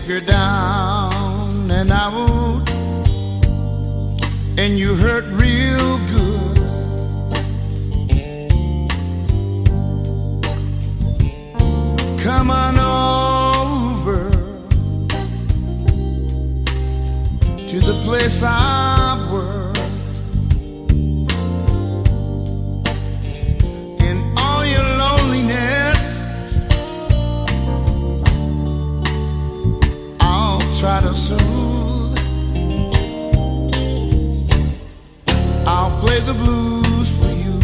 her down and out, and you hurt real good. Come on over to the place I work. In all your loneliness, I'll try to soothe. I'll play the blues for you.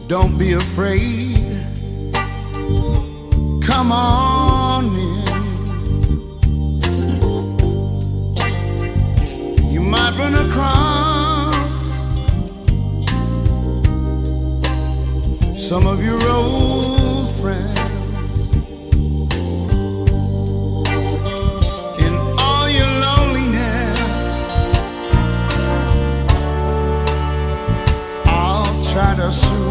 Don't be afraid, come on in. You might run across some of your old friends. In all your loneliness, I'll try to soothe.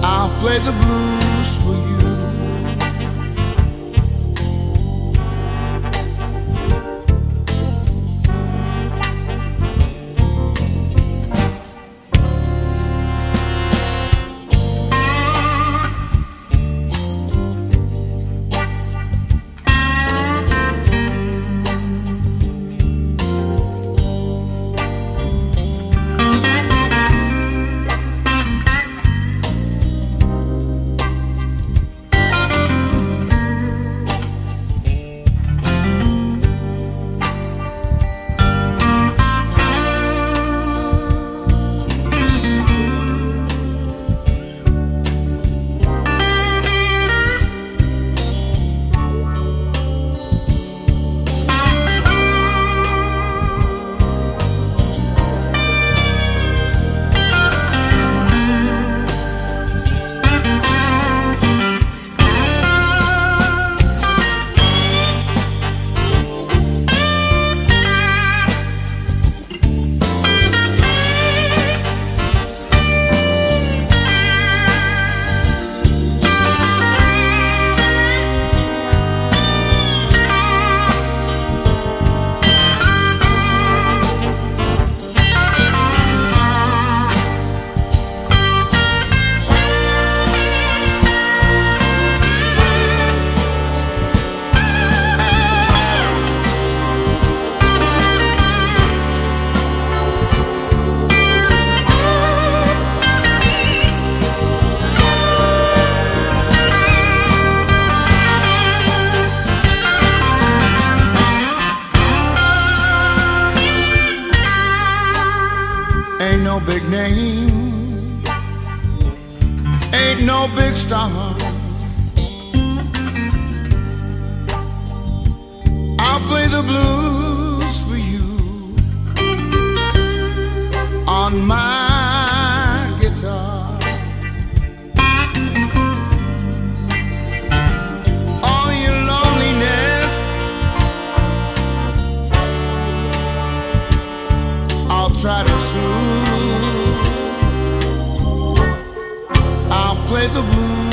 I'll play the blues for you. Ain't no big name, ain't no big star. I'll play the blues for you on my guitar. All your loneliness, I'll try to soothe. I'll play the blues.